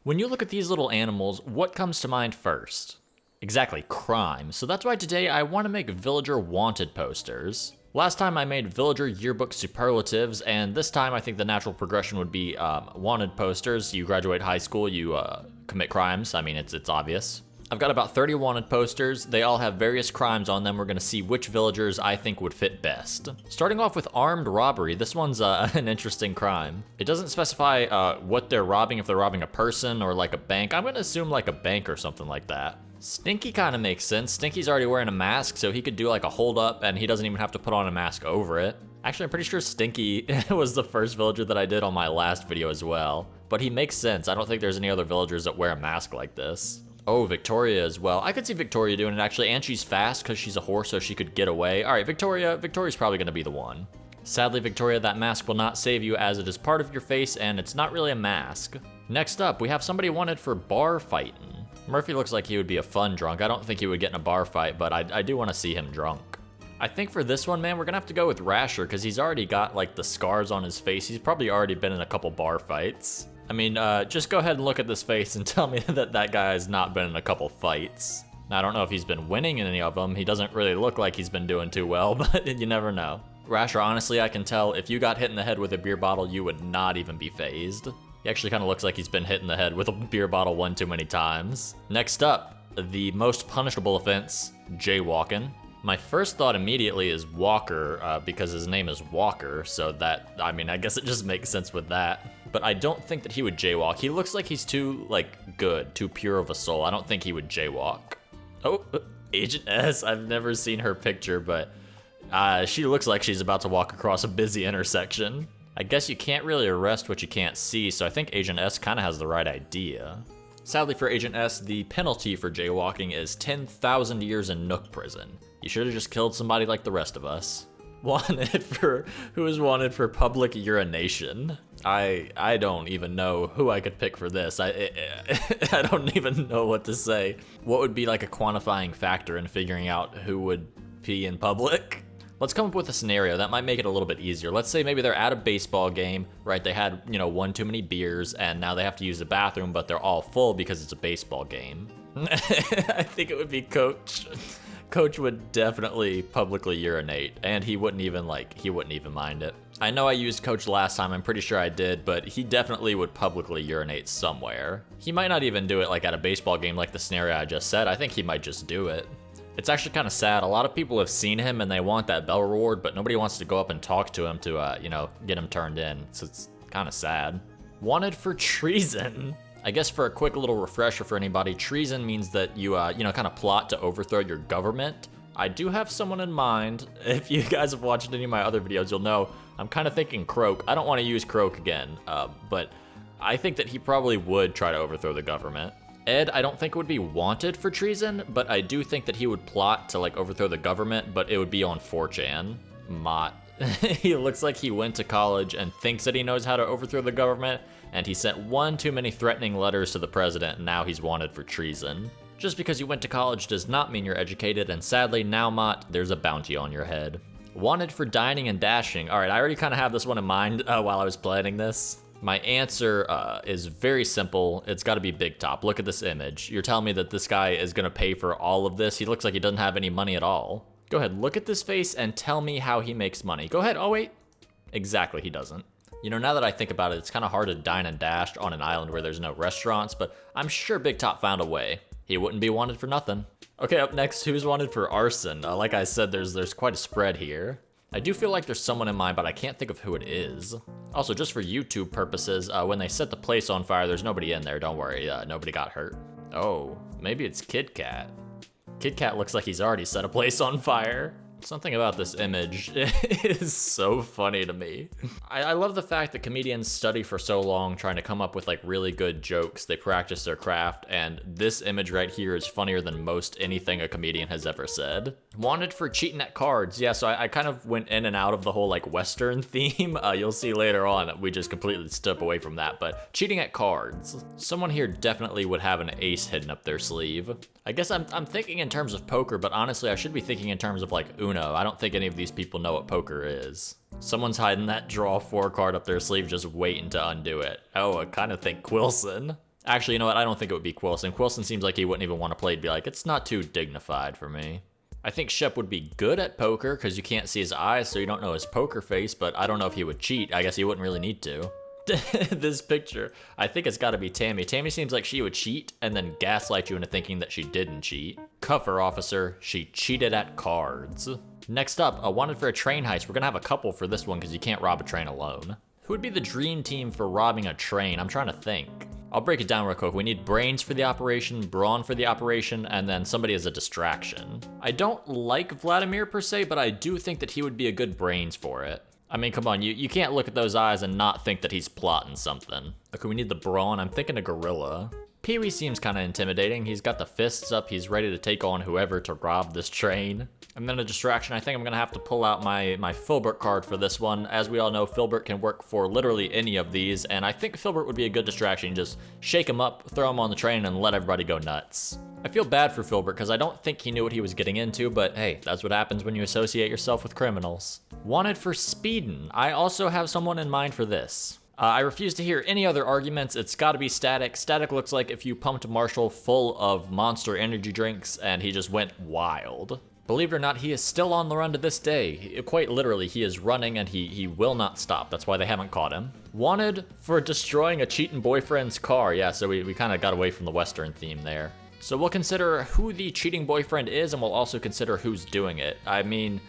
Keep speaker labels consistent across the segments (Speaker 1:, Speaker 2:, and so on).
Speaker 1: When you look at these little animals, what comes to mind first? Exactly, crime. So that's why today I want to make villager wanted posters. Last time I made villager yearbook superlatives, and this time I think the natural progression would be wanted posters. You graduate high school, you commit crimes. I mean, it's obvious. I've got about 30 wanted posters. They all have various crimes on them. We're gonna see which villagers I think would fit best. Starting off with armed robbery. This one's an interesting crime. It doesn't specify what they're robbing, if they're robbing a person or like a bank. I'm gonna assume like a bank or something like that. Stinky kind of makes sense. Stinky's already wearing a mask, so he could do like a hold up and he doesn't even have to put on a mask over it. Actually, I'm pretty sure Stinky was the first villager that I did on my last video as well. But he makes sense. I don't think there's any other villagers that wear a mask like this. Oh, Victoria as well. I could see Victoria doing it actually, and she's fast because she's a horse, so she could get away. All right, Victoria's probably gonna be the one. Sadly, Victoria, that mask will not save you as it is part of your face and it's not really a mask. Next up, we have somebody wanted for bar fighting. Murphy looks like he would be a fun drunk. I don't think he would get in a bar fight, but I do want to see him drunk. I think for this one, man, we're gonna have to go with Rasher because he's already got like the scars on his face. He's probably already been in a couple bar fights. I mean, just go ahead and look at this face and tell me that that guy has not been in a couple fights. Now, I don't know if he's been winning in any of them. He doesn't really look like he's been doing too well, but you never know. Rasher, honestly, I can tell if you got hit in the head with a beer bottle, you would not even be fazed. He actually kind of looks like he's been hit in the head with a beer bottle one too many times. Next up, the most punishable offense, jaywalking. My first thought immediately is Walker, because his name is Walker, so that, I mean, I guess it just makes sense with that. But I don't think that he would jaywalk. He looks like he's too, like, good, too pure of a soul. I don't think he would jaywalk. Oh, Agent S, I've never seen her picture, but she looks like she's about to walk across a busy intersection. I guess you can't really arrest what you can't see, so I think Agent S kind of has the right idea. Sadly for Agent S, the penalty for jaywalking is 10,000 years in Nook prison. You should have just killed somebody like the rest of us. Who is wanted for public urination? I don't even know who I could pick for this. I don't even know what to say. What would be like a quantifying factor in figuring out who would pee in public? Let's come up with a scenario that might make it a little bit easier. Let's say maybe they're at a baseball game, right? They had, one too many beers and now they have to use the bathroom, but they're all full because it's a baseball game. I think it would be Coach. Coach would definitely publicly urinate, and he wouldn't even mind it. I know I used Coach last time, I'm pretty sure I did, but he definitely would publicly urinate somewhere. He might not even do it like at a baseball game like the scenario I just said. I think he might just do it. It's actually kind of sad. A lot of people have seen him and they want that bell reward, but nobody wants to go up and talk to him to, get him turned in. So it's kind of sad. Wanted for treason. I guess for a quick little refresher for anybody, treason means that you, kind of plot to overthrow your government. I do have someone in mind. If you guys have watched any of my other videos, you'll know I'm kind of thinking Croak. I don't want to use Croak again, but I think that he probably would try to overthrow the government. Ed, I don't think would be wanted for treason, but I do think that he would plot to overthrow the government, but it would be on 4chan. Mott. He looks like he went to college and thinks that he knows how to overthrow the government, and he sent one too many threatening letters to the president, and now he's wanted for treason. Just because you went to college does not mean you're educated, and sadly, now Mott, there's a bounty on your head. Wanted for dining and dashing. All right, I already kind of have this one in mind while I was planning this. My answer is very simple. It's got to be Big Top. Look at this image. You're telling me that this guy is going to pay for all of this? He looks like he doesn't have any money at all. Go ahead, look at this face and tell me how he makes money. Go ahead. Oh, wait. Exactly, he doesn't. Now that I think about it, it's kind of hard to dine and dash on an island where there's no restaurants, but I'm sure Big Top found a way. He wouldn't be wanted for nothing. Okay, up next, who's wanted for arson? Like I said, there's quite a spread here. I do feel like there's someone in mind, but I can't think of who it is. Also, just for YouTube purposes, when they set the place on fire, there's nobody in there. Don't worry, nobody got hurt. Oh, maybe it's Kid Cat. Kid Cat looks like he's already set a place on fire. Something about this image is so funny to me. I love the fact that comedians study for so long trying to come up with really good jokes. They practice their craft, and this image right here is funnier than most anything a comedian has ever said. Wanted for cheating at cards. Yeah, so I kind of went in and out of the whole Western theme. You'll see later on we just completely step away from that, but cheating at cards. Someone here definitely would have an ace hidden up their sleeve. I guess I'm thinking in terms of poker, but honestly I should be thinking in terms of Uno. I don't think any of these people know what poker is. Someone's hiding that draw 4 card up their sleeve just waiting to undo it. Oh, I kind of think Quilson. Actually, you know what? I don't think it would be Quilson. Quilson seems like he wouldn't even want to play. He'd be like, it's not too dignified for me. I think Shep would be good at poker because you can't see his eyes, so you don't know his poker face, but I don't know if he would cheat. I guess he wouldn't really need to. This picture, I think it's gotta be Tammy. Tammy seems like she would cheat and then gaslight you into thinking that she didn't cheat. Cover officer, she cheated at cards. Next up, wanted for a train heist. We're gonna have a couple for this one because you can't rob a train alone. Who would be the dream team for robbing a train? I'm trying to think. I'll break it down real quick. We need brains for the operation, brawn for the operation, and then somebody as a distraction. I don't like Vladimir per se, but I do think that he would be a good brains for it. I mean, come on, you can't look at those eyes and not think that he's plotting something. Okay, we need the brawn. I'm thinking a gorilla. Pee-wee seems kind of intimidating. He's got the fists up. He's ready to take on whoever to rob this train. And then a distraction. I think I'm gonna have to pull out my Filbert card for this one. As we all know, Filbert can work for literally any of these, and I think Filbert would be a good distraction. Just shake him up, throw him on the train, and let everybody go nuts. I feel bad for Filbert because I don't think he knew what he was getting into, but hey, that's what happens when you associate yourself with criminals. Wanted for speedin'. I also have someone in mind for this. I refuse to hear any other arguments. It's gotta be Static. Static looks like if you pumped Marshall full of Monster energy drinks and he just went wild. Believe it or not, he is still on the run to this day. Quite literally, he is running and he will not stop. That's why they haven't caught him. Wanted for destroying a cheating boyfriend's car. Yeah, so we kind of got away from the Western theme there. So we'll consider who the cheating boyfriend is, and we'll also consider who's doing it. I mean,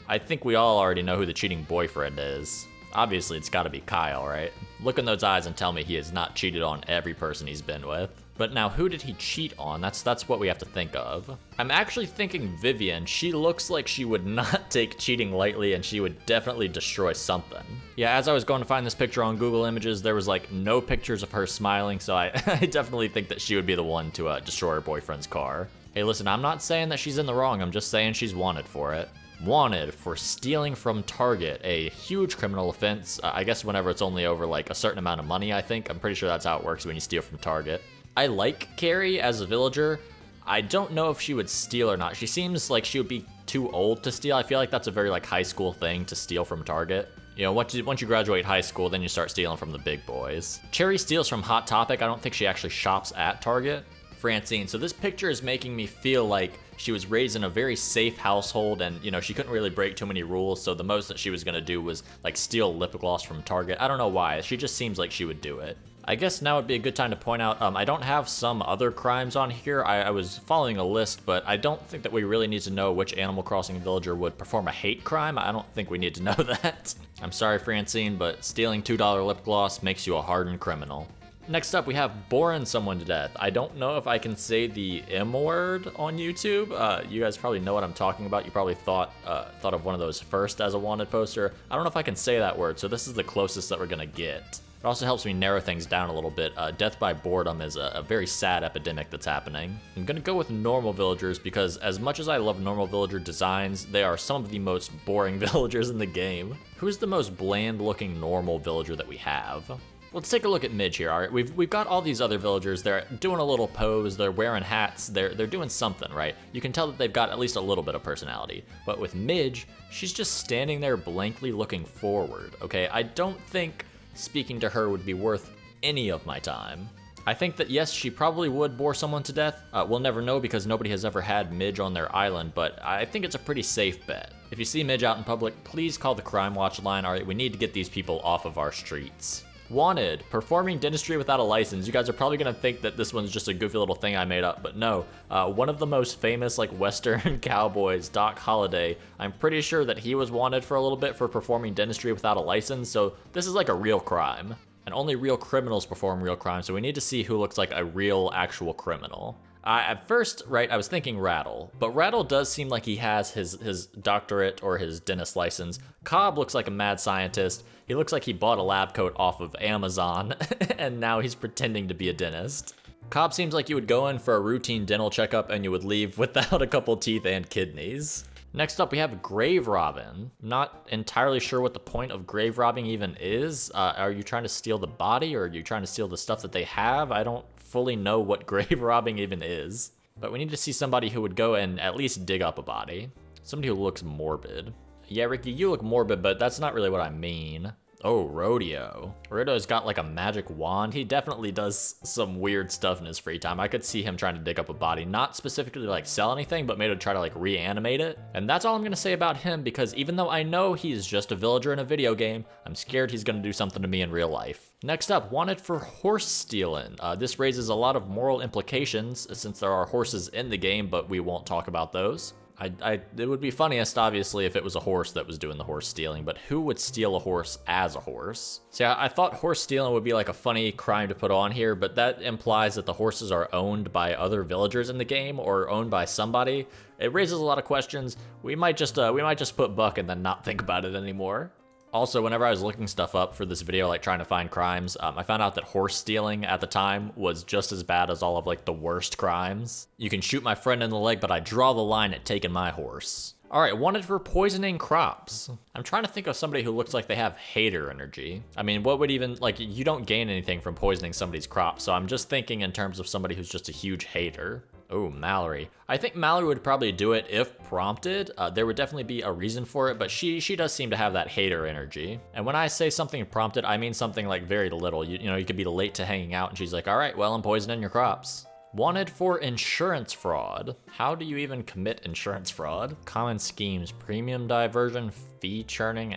Speaker 1: I think we all already know who the cheating boyfriend is. Obviously, it's gotta be Kyle, right? Look in those eyes and tell me he has not cheated on every person he's been with. But now, who did he cheat on? That's what we have to think of. I'm actually thinking Vivian. She looks like she would not take cheating lightly, and she would definitely destroy something. Yeah, as I was going to find this picture on Google Images, there was like no pictures of her smiling, so I definitely think that she would be the one to destroy her boyfriend's car. Hey, listen, I'm not saying that she's in the wrong. I'm just saying she's wanted for it. Wanted for stealing from Target, a huge criminal offense. I guess whenever it's only over like a certain amount of money, I think. I'm pretty sure that's how it works when you steal from Target. I like Carrie as a villager. I don't know if she would steal or not. She seems like she would be too old to steal. I feel like that's a very like high school thing to steal from Target. You know, once you graduate high school, then you start stealing from the big boys. Cherry steals from Hot Topic. I don't think she actually shops at Target. Francine. So this picture is making me feel like she was raised in a very safe household and, you know, she couldn't really break too many rules. So the most that she was gonna do was like steal lip gloss from Target. I don't know why. She just seems like she would do it. I guess now would be a good time to point out, I don't have some other crimes on here. I was following a list, but I don't think that we really need to know which Animal Crossing villager would perform a hate crime. I don't think we need to know that. I'm sorry, Francine, but stealing $2 lip gloss makes you a hardened criminal. Next up, we have boring someone to death. I don't know if I can say the M word on YouTube. You guys probably know what I'm talking about. You probably thought of one of those first as a wanted poster. I don't know if I can say that word, so this is the closest that we're gonna get. It also helps me narrow things down a little bit. Death by boredom is a very sad epidemic that's happening. I'm gonna go with normal villagers because as much as I love normal villager designs, they are some of the most boring villagers in the game. Who's the most bland looking normal villager that we have? Let's take a look at Midge here, all right? We've got all these other villagers. They're doing a little pose, they're wearing hats, they're doing something, right? You can tell that they've got at least a little bit of personality. But with Midge, she's just standing there blankly looking forward, okay? I don't think speaking to her would be worth any of my time. I think that yes, she probably would bore someone to death. We'll never know because nobody has ever had Midge on their island, but I think it's a pretty safe bet. If you see Midge out in public, please call the Crime Watch line. All right, we need to get these people off of our streets. Wanted, performing dentistry without a license. You guys are probably gonna think that this one's just a goofy little thing I made up, but no. One of the most famous like Western cowboys, Doc Holliday, I'm pretty sure that he was wanted for a little bit for performing dentistry without a license, so this is like a real crime. And only real criminals perform real crimes, so we need to see who looks like a real actual criminal. At first, right, I was thinking Rattle, but Rattle does seem like he has his doctorate or his dentist license. Cobb looks like a mad scientist. He looks like he bought a lab coat off of Amazon, and now he's pretending to be a dentist. Cobb seems like you would go in for a routine dental checkup and you would leave without a couple teeth and kidneys. Next up, we have Grave Robbing. Not entirely sure what the point of grave robbing even is. Are you trying to steal the body or are you trying to steal the stuff that they have? I don't fully know what grave robbing even is. But we need to see somebody who would go and at least dig up a body. Somebody who looks morbid. Yeah, Ricky, you look morbid, but that's not really what I mean. Oh, Rodeo. Rodeo's got like a magic wand. He definitely does some weird stuff in his free time. I could see him trying to dig up a body, not specifically like sell anything, but maybe to try to like reanimate it. And that's all I'm gonna say about him, because even though I know he's just a villager in a video game, I'm scared he's gonna do something to me in real life. Next up, wanted for horse stealing. This raises a lot of moral implications since there are horses in the game, but we won't talk about those. It would be funniest, obviously, if it was a horse that was doing the horse stealing, but who would steal a horse as a horse? See, I thought horse stealing would be like a funny crime to put on here, but that implies that the horses are owned by other villagers in the game or owned by somebody. It raises a lot of questions. We might just put Buck and then not think about it anymore. Also, whenever I was looking stuff up for this video, like trying to find crimes, I found out that horse stealing at the time was just as bad as all of like the worst crimes. You can shoot my friend in the leg, but I draw the line at taking my horse. All right, wanted for poisoning crops. I'm trying to think of somebody who looks like they have hater energy. I mean, what would even, like, you don't gain anything from poisoning somebody's crops, so I'm just thinking in terms of somebody who's just a huge hater. Oh, Mallory. I think Mallory would probably do it if prompted. There would definitely be a reason for it, but she does seem to have that hater energy. And when I say something prompted, I mean something like very little. You know, you could be late to hanging out and she's like, all right, well, I'm poisoning your crops. Wanted for insurance fraud. How do you even commit insurance fraud? Common schemes, premium diversion, fee churning,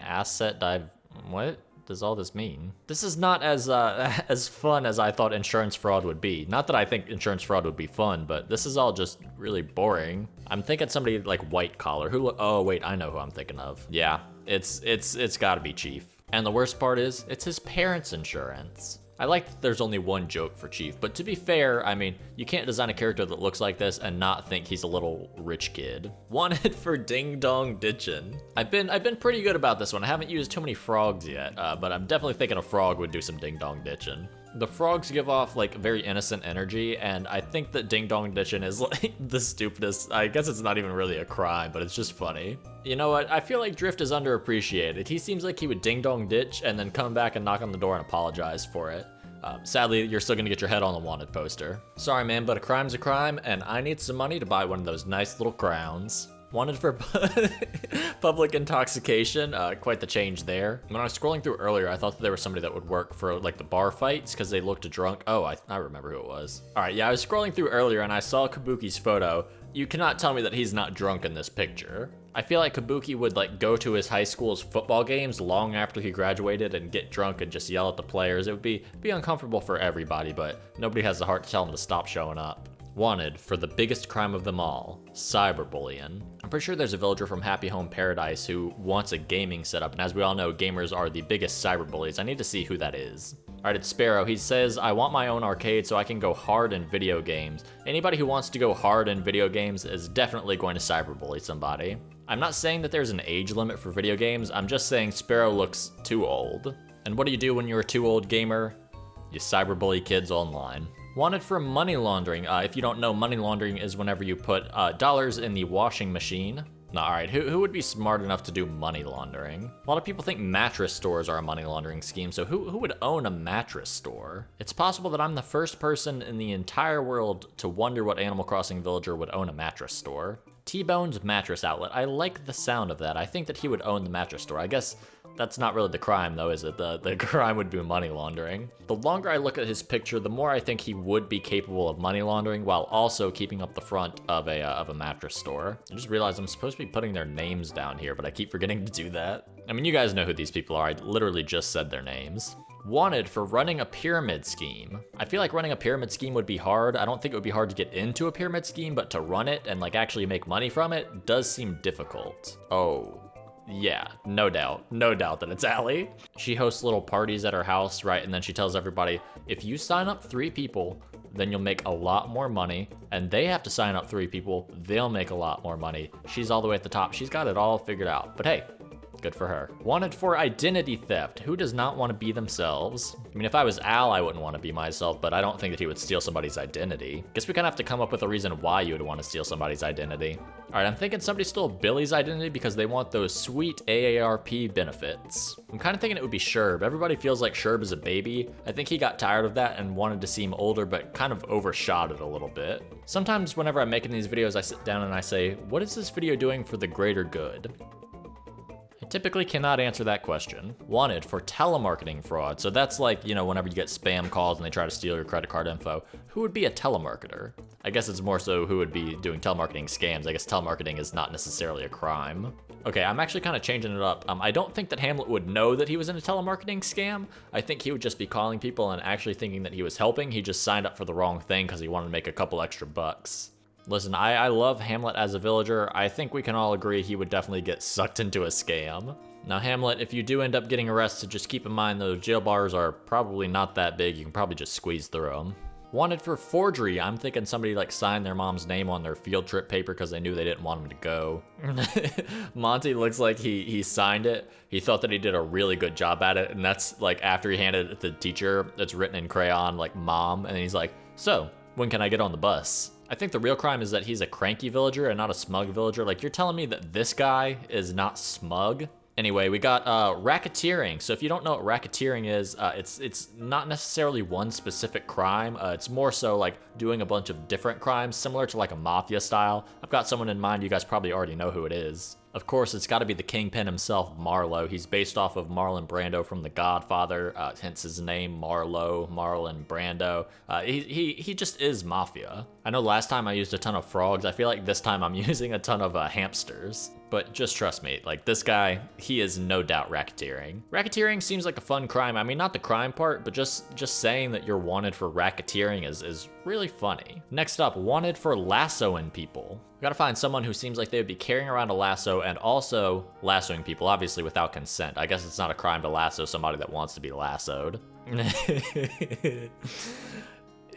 Speaker 1: what does all this mean? This is not as fun as I thought insurance fraud would be. Not that I think insurance fraud would be fun, but this is all just really boring. I'm thinking somebody like white collar oh wait, I know who I'm thinking of. Yeah, it's gotta be Chief. And the worst part is, it's his parents' insurance. I like that there's only one joke for Chief, but to be fair, I mean, you can't design a character that looks like this and not think he's a little rich kid. Wanted for ding dong ditching. I've been pretty good about this one. I haven't used too many frogs yet, but I'm definitely thinking a frog would do some ding dong ditching. The frogs give off like very innocent energy, and I think that ding dong ditching is like the stupidest. I guess it's not even really a crime, but it's just funny. You know what? I feel like Drift is underappreciated. He seems like he would ding dong ditch and then come back and knock on the door and apologize for it. Sadly, you're still gonna get your head on the wanted poster. Sorry, man, but a crime's a crime, and I need some money to buy one of those nice little crowns. Wanted for public intoxication, quite the change there. When I was scrolling through earlier, I thought that there was somebody that would work for like the bar fights because they looked drunk. Oh, I remember who it was. All right, yeah, I was scrolling through earlier and I saw Kabuki's photo. You cannot tell me that he's not drunk in this picture. I feel like Kabuki would like go to his high school's football games long after he graduated and get drunk and just yell at the players. It would be uncomfortable for everybody, but nobody has the heart to tell him to stop showing up. Wanted for the biggest crime of them all, cyberbullying. I'm pretty sure there's a villager from Happy Home Paradise who wants a gaming setup, and as we all know, gamers are the biggest cyberbullies. I need to see who that is. All right, it's Sparrow. He says, I want my own arcade so I can go hard in video games. Anybody who wants to go hard in video games is definitely going to cyberbully somebody. I'm not saying that there's an age limit for video games, I'm just saying Sparrow looks too old. And what do you do when you're a too old gamer? You cyberbully kids online. Wanted for money laundering. If you don't know, money laundering is whenever you put dollars in the washing machine. All right, who would be smart enough to do money laundering? A lot of people think mattress stores are a money laundering scheme, so who would own a mattress store? It's possible that I'm the first person in the entire world to wonder what Animal Crossing villager would own a mattress store. T-Bone's mattress outlet. I like the sound of that. I think that he would own the mattress store. I guess that's not really the crime though, is it? The crime would be money laundering. The longer I look at his picture, the more I think he would be capable of money laundering while also keeping up the front of a mattress store. I just realized I'm supposed to be putting their names down here, but I keep forgetting to do that. I mean, you guys know who these people are. I literally just said their names. Wanted for running a pyramid scheme. I feel like running a pyramid scheme would be hard. I don't think it would be hard to get into a pyramid scheme, but to run it and like actually make money from it does seem difficult. Oh. Yeah, no doubt that it's Allie. She hosts little parties at her house, right? And then she tells everybody, if you sign up 3 people, then you'll make a lot more money. And they have to sign up 3 people, they'll make a lot more money. She's all the way at the top. She's got it all figured out. But hey, good for her. Wanted for identity theft. Who does not want to be themselves? I mean, if I was Al, I wouldn't want to be myself, but I don't think that he would steal somebody's identity. Guess we kind of have to come up with a reason why you would want to steal somebody's identity. All right, I'm thinking somebody stole Billy's identity because they want those sweet AARP benefits. I'm kind of thinking it would be Sherb. Everybody feels like Sherb is a baby. I think he got tired of that and wanted to seem older, but kind of overshot it a little bit. Sometimes whenever I'm making these videos, I sit down and I say, what is this video doing for the greater good? I Typically cannot answer that question. Wanted for telemarketing fraud. So that's like, you know, whenever you get spam calls and they try to steal your credit card info, who would be a telemarketer? I guess it's more so who would be doing telemarketing scams. I guess telemarketing is not necessarily a crime. Okay, I'm actually kind of changing it up. I don't think that Hamlet would know that he was in a telemarketing scam. I think he would just be calling people and actually thinking that he was helping. He just signed up for the wrong thing because he wanted to make a couple extra bucks. Listen, I love Hamlet as a villager. I think we can all agree he would definitely get sucked into a scam. Now, Hamlet, if you do end up getting arrested, just keep in mind those jail bars are probably not that big. You can probably just squeeze through them. Wanted for forgery. I'm thinking somebody like signed their mom's name on their field trip paper because they knew they didn't want him to go. Monty looks like he signed it. He thought that he did a really good job at it, and that's like after he handed it to the teacher, it's written in crayon like mom, and he's like, so when can I get on the bus? I think the real crime is that he's a cranky villager and not a smug villager. Like, you're telling me that this guy is not smug? Anyway, we got racketeering. So if you don't know what racketeering is, it's not necessarily one specific crime. It's more so like doing a bunch of different crimes, similar to like a mafia style. I've got someone in mind. You guys probably already know who it is. Of course, it's got to be the kingpin himself, Marlowe. He's based off of Marlon Brando from The Godfather, hence his name, Marlon Brando. He just is mafia. I know last time I used a ton of frogs. I feel like this time I'm using a ton of hamsters. But just trust me, like this guy, he is no doubt racketeering. Racketeering seems like a fun crime. I mean, not the crime part, but just saying that you're wanted for racketeering is really funny. Next up, wanted for lassoing people. We gotta find someone who seems like they would be carrying around a lasso and also lassoing people, obviously without consent. I guess it's not a crime to lasso somebody that wants to be lassoed.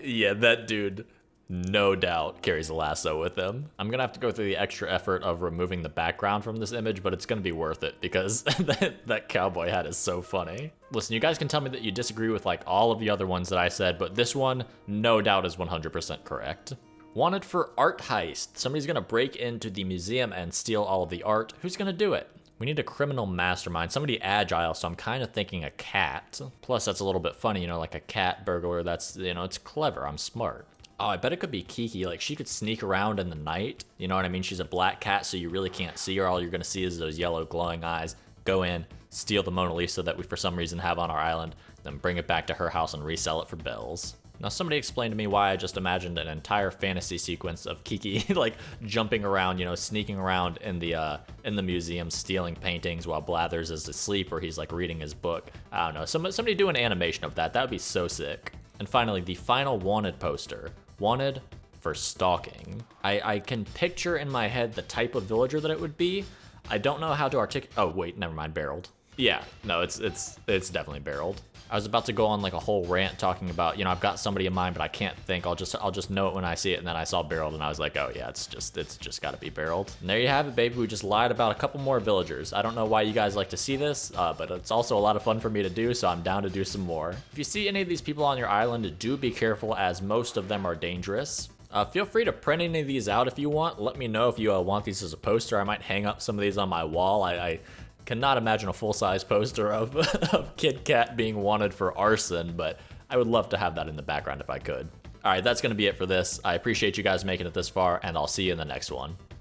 Speaker 1: Yeah, that dude no doubt carries a lasso with him. I'm gonna have to go through the extra effort of removing the background from this image, but it's gonna be worth it because that cowboy hat is so funny. Listen, you guys can tell me that you disagree with like all of the other ones that I said, but this one no doubt is 100% correct. Wanted for art heist. Somebody's gonna break into the museum and steal all of the art. Who's gonna do it? We need a criminal mastermind, somebody agile, so I'm kind of thinking a cat. Plus, that's a little bit funny, you know, like a cat burglar. That's, you know, it's clever, I'm smart. Oh, I bet it could be Kiki. Like, she could sneak around in the night. You know what I mean? She's a black cat, so you really can't see her. All you're gonna see is those yellow glowing eyes. Go in, steal the Mona Lisa that we for some reason have on our island, then bring it back to her house and resell it for bills. Now, somebody explained to me why I just imagined an entire fantasy sequence of Kiki, like, jumping around, you know, sneaking around in the museum, stealing paintings while Blathers is asleep or he's, like, reading his book. I don't know. Somebody do an animation of that. That would be so sick. And finally, the final wanted poster. Wanted for stalking. I can picture in my head the type of villager that it would be. I don't know how to articulate. Oh, wait, never mind. Barreled. Yeah, no, it's definitely barreled. I was about to go on like a whole rant talking about, you know, I've got somebody in mind, but I can't think. I'll just know it when I see it. And then I saw barreled and I was like, oh yeah, it's just gotta be barreled. And there you have it, baby. We just lied about a couple more villagers. I don't know why you guys like to see this, but it's also a lot of fun for me to do, so I'm down to do some more. If you see any of these people on your island, do be careful as most of them are dangerous. Feel free to print any of these out if you want. Let me know if you want these as a poster. I might hang up some of these on my wall. I cannot imagine a full-size poster of Kid Cat being wanted for arson, but I would love to have that in the background if I could. All right, that's gonna be it for this. I appreciate you guys making it this far, and I'll see you in the next one.